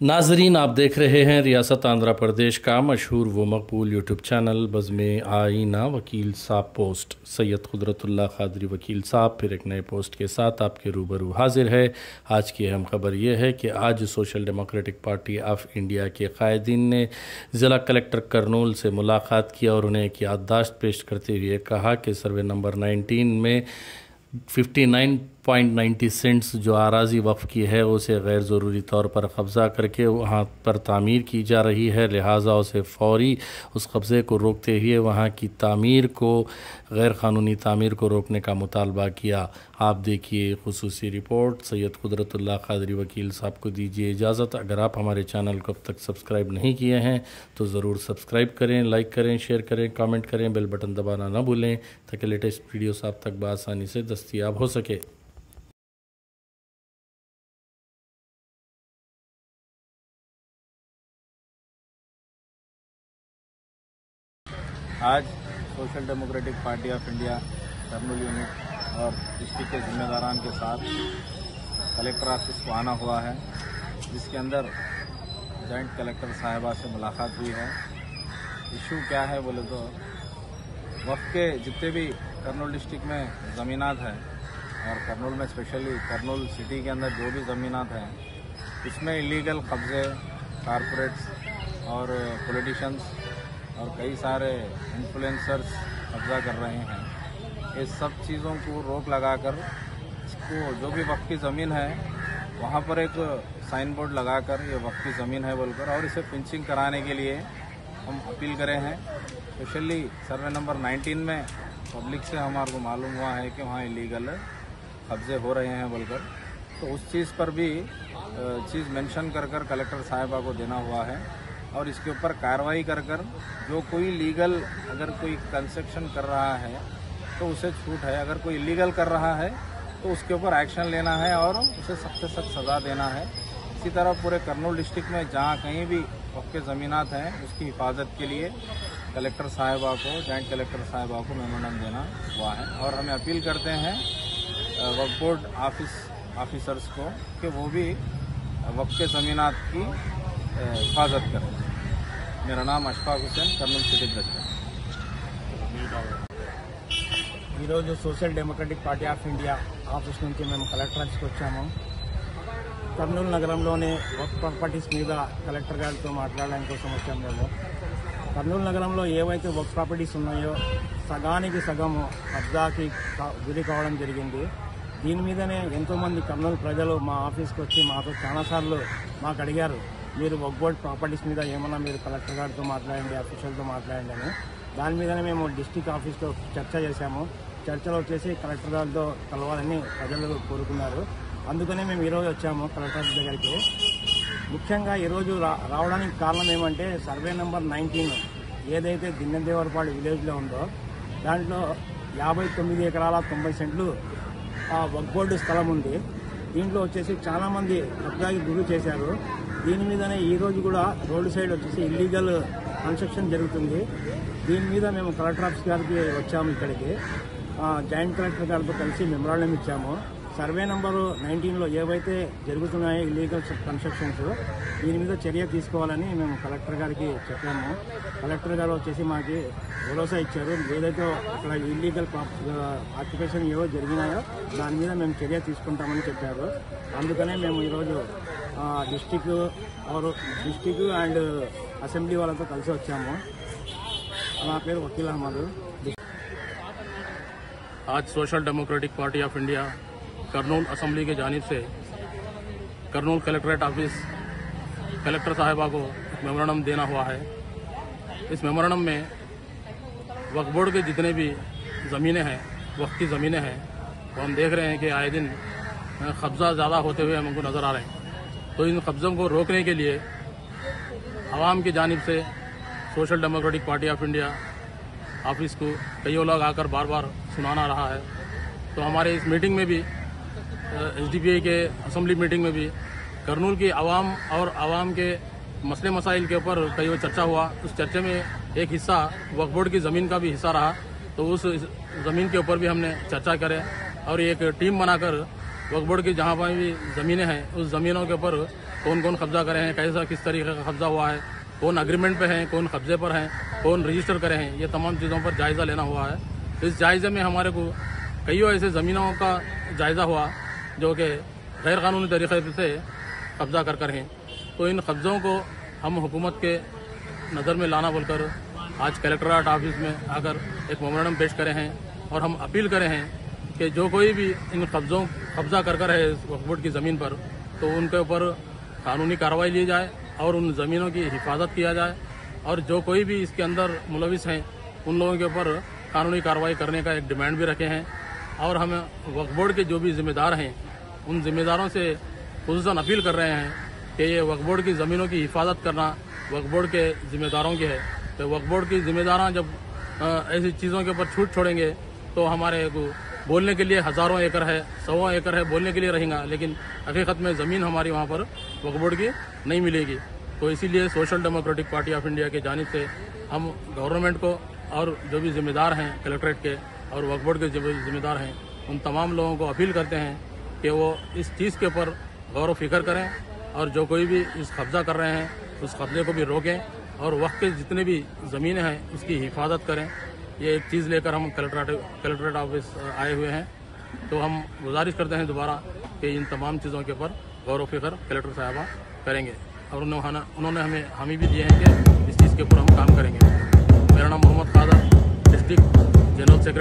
नाजरीन, आप देख रहे हैं रियासत आंध्र प्रदेश का मशहूर व मकबूल यूट्यूब चैनल बज़्म आईना। वकील साहब पोस्ट सैयद कुदरतुल्लाह क़ादरी वकील साहब फिर एक नए पोस्ट के साथ आपके रूबरू हाजिर है। आज की अहम खबर यह है कि आज social democratic party of India के कायदीन ने ज़िला कलेक्टर करनूल से मुलाकात किया और उन्हें एक याददाश्त पेश करते हुए कहा कि सर्वे नंबर 19 में 59.90 सेंट्स जो आराज़ी वक्फ़ की है उसे गैर ज़रूरी तौर पर कब्ज़ा करके वहाँ पर तामीर की जा रही है, लिहाजा उसे फ़ौरी उस कब्ज़े को रोकते हुए वहाँ की तामीर को, गैर क़ानूनी तामीर को रोकने का मुतालबा किया। आप देखिए ख़ुसूसी रिपोर्ट। सैयद कुदरतुल्लाह क़ादरी वकील साहब को दीजिए इजाज़त। अगर आप हमारे चैनल को अब तक सब्सक्राइब नहीं किए हैं तो ज़रूर सब्सक्राइब करें, लाइक करें, शेयर करें, कमेंट करें, बेल बटन दबाना ना भूलें ताकि लेटेस्ट वीडियोस आप तक बआसानी से दस्तयाब हो सके। आज social democratic party of India Kurnool unit और डिस्ट्रिक्ट के जिम्मेदारान के साथ कलेक्टर ऑफिस को आना हुआ है, जिसके अंदर जॉइंट कलेक्टर साहिबा से मुलाकात हुई है। इशू क्या है बोले तो वक्त के जितने भी कर्नूल डिस्ट्रिक्ट में ज़मीनात हैं और कर्नूल में स्पेशली कर्नूल सिटी के अंदर जो भी ज़मीनात हैं इसमें इलीगल कब्ज़े कारपोरेट्स और पॉलिटिशियंस और कई सारे इन्फ्लुएंसर्स कब्ज़ा कर रहे हैं। इस सब चीज़ों को रोक लगाकर इसको जो भी वक्त की ज़मीन है वहाँ पर एक साइन बोर्ड लगाकर ये वक्त की ज़मीन है बोलकर और इसे पिंचिंग कराने के लिए हम अपील करे हैं। स्पेशली सर्वे नंबर 19 में पब्लिक से हमारे को मालूम हुआ है कि वहाँ इलीगल कब्ज़े हो रहे हैं बोलकर, तो उस चीज़ पर भी चीज़ मेंशन कर कर कलेक्टर साहिबा को देना हुआ है और इसके ऊपर कार्रवाई कर कर जो कोई लीगल अगर कोई कंस्ट्रक्शन कर रहा है तो उसे छूट है, अगर कोई इलीगल कर रहा है तो उसके ऊपर एक्शन लेना है और उसे सख्त से सख्त सज़ा देना है। इसी तरह पूरे कर्नूल डिस्ट्रिक्ट में जहाँ कहीं भी वक्त के ज़मीनात हैं उसकी हिफाजत के लिए कलेक्टर साहिबा को, जॉइंट कलेक्टर साहिबा को मेमोरेंडम देना हुआ है और हमें अपील करते हैं वक्फ बोर्ड ऑफिसर्स को कि वो भी वक्त के ज़मीनात की हिफाजत करें। मेरा नाम अशफाक हुसैन, कर्नूल सिटी प्रेसिडेंट। ఈరోజు social democratic party of India office నుంచి మేము కలెక్టర్ ఆఫీస్కి వచ్చాము. కర్నూలు నగరంలోని వక్ఫ్ ప్రాపర్టీస్ మీద కలెక్టర్ గారితో మాట్లాడడం కోసం వచ్చాము. మేము కర్నూలు నగరంలో ఏవైతే వక్ఫ్ ప్రాపర్టీస్ ఉన్నాయో సగానికి సగం కబ్జాకి గురి కావడం జరిగింది. దీని మీదనే ఎంతోమంది కర్నూలు ప్రజలు మా ఆఫీస్కి వచ్చి మాతో చాలాసార్లు మాకు అడిగారు, మీరు వక్ఫ్ బోర్డ్ ప్రాపర్టీస్ మీద ఏమన్నా మీరు కలెక్టర్ గారితో మాట్లాడండి, అఫీషియల్తో మాట్లాడండి అని. దాని మీదనే మేము డిస్టిక్ ఆఫీస్లో చర్చ చేశాము. చర్చలో వచ్చేసి కలెక్టర్ గారితో కలవాలని ప్రజలు కోరుకున్నారు. అందుకనే మేము ఈరోజు వచ్చాము కలెక్టర్ ఆఫీస్ దగ్గరికి. ముఖ్యంగా ఈరోజు రావడానికి కారణం ఏమంటే సర్వే నెంబర్ 19 ఏదైతే దిన్నెదేవరపాడు విలేజ్లో ఉందో దాంట్లో 59 ఎకరాల 90 సెంట్లు వక్ఫ్ బోర్డు స్థలం ఉంది. దీంట్లో వచ్చేసి చాలామంది కబ్జాకి గురి చేశారు. దీని మీదనే ఈరోజు కూడా రోడ్డు సైడ్ వచ్చేసి ఇల్లీగల్ కన్స్ట్రక్షన్ జరుగుతుంది. దీని మీద మేము కలెక్టర్ ఆఫీస్ గారికి వచ్చాము. ఇక్కడికి జాయింట్ కలెక్టర్ గారితో కలిసి మెమోరాండం ఇచ్చాము. సర్వే నెంబరు 19లో ఏవైతే జరుగుతున్నాయో ఇల్లీగల్ కన్స్ట్రక్షన్స్ దీని మీద చర్య తీసుకోవాలని మేము కలెక్టర్ గారికి చెప్పాము. కలెక్టర్ గారు వచ్చేసి మాకు భరోసా ఇచ్చారు, ఏదైతే అక్కడ ఇల్లీగల్ ఆక్యుపేషన్ ఏవో జరిగినాయో దాని మీద మేము చర్య తీసుకుంటామని చెప్పారు. అందుకనే మేము ఈరోజు డిస్టిక్ అండ్ అసెంబ్లీ వాళ్ళతో కలిసి వచ్చాము. నా పేరు వకీల్ అహ్మద్. आज social democratic party of India Kurnool assembly की जानिब से कर्नूल कलेक्ट्रेट ऑफिस कलेक्टर साहिबा को मेमोरेंडम देना हुआ है। इस मेमोरेंडम में वक्फ बोर्ड के जितने भी ज़मीनें हैं, वक्त की ज़मीनें हैं, वो हम देख रहे हैं कि आए दिन कब्ज़ा ज़्यादा होते हुए हमको नज़र आ रहे हैं। तो इन कब्ज़ों को रोकने के लिए आवाम की जानिब से social democratic party of India office को कई लोग आकर बार बार सुनाना रहा है। तो हमारे इस मीटिंग में भी SDPI के असम्बली मीटिंग में भी कर्नूल की आवाम के मसले मसाइल के ऊपर कई चर्चा हुआ। उस चर्चे में एक हिस्सा वक्फ बोर्ड की ज़मीन का भी हिस्सा रहा। तो उस ज़मीन के ऊपर भी हमने चर्चा करे और एक टीम बनाकर वक्फ बोर्ड की जहाँ पर भी ज़मीनें हैं उस ज़मीनों के ऊपर कौन कौन कब्जा करे हैं, कैसा किस तरीके का कब्जा हुआ है, कौन एग्रीमेंट पे हैं, कौन कब्जे पर हैं, कौन रजिस्टर करे हैं, ये तमाम चीज़ों पर जायज़ा लेना हुआ है। इस जायज़े में हमारे को कई ऐसे ज़मीनों का जायज़ा हुआ जो कि गैर कानूनी तरीक़े से कब्जा कर हैं। तो इन कब्ज़ों को हम हुकूमत के नज़र में लाना बोलकर आज कलेक्ट्रेट ऑफिस में आकर एक मेमोरेंडम पेश करे हैं और हम अपील करे हैं कि जो कोई भी इन कब्जा कर है वक्फ बोर्ड की ज़मीन पर, तो उनके ऊपर कानूनी कार्रवाई ली जाए और उन ज़मीनों की हिफाजत किया जाए, और जो कोई भी इसके अंदर मुलविस हैं उन लोगों के ऊपर कानूनी कार्रवाई करने का एक डिमांड भी रखे हैं। और हम वक्फ बोर्ड के जो भी ज़िम्मेदार हैं उन ज़िम्मेदारों से खुसूसन अपील कर रहे हैं कि ये वक्फ बोर्ड की ज़मीनों की हिफाजत करना वक्फ बोर्ड के ज़िम्मेदारों की है। तो वक्फ बोर्ड की ज़िम्मेदार जब ऐसी चीज़ों के ऊपर छूट छोड़ेंगे तो हमारे बोलने के लिए हज़ारों एकड़ है, 100 एकड़ है, बोलने के लिए रहेगा, लेकिन हकीकत में ज़मीन हमारी वहाँ पर वक्फ बोर्ड की नहीं मिलेगी। तो इसीलिए social democratic party of India की जानिब से हम गवर्नमेंट को और जो भी ज़िम्मेदार हैं कलेक्ट्रेट के और वक्फ बोर्ड के जो भी ज़िम्मेदार हैं उन तमाम लोगों को अपील करते हैं कि वो इस चीज़ के ऊपर गौर व फिक्र करें और जो कोई भी इस कब्ज़ा कर रहे हैं उस कब्ज़े को भी रोकें और वक्त के जितने भी ज़मीनें हैं उसकी हिफाजत करें। ये एक चीज़ लेकर हम कलेक्ट्रेट ऑफिस आए हुए हैं। तो हम गुजारिश करते हैं दोबारा कि इन तमाम चीज़ों के ऊपर गौर व फिक्र कलेक्टर साहबा करेंगे और उन्होंने हमें हामी भी दिए हैं कि इस चीज़ के ऊपर हम काम करेंगे। मेरा नाम Mohammad Kadar, district general secretary.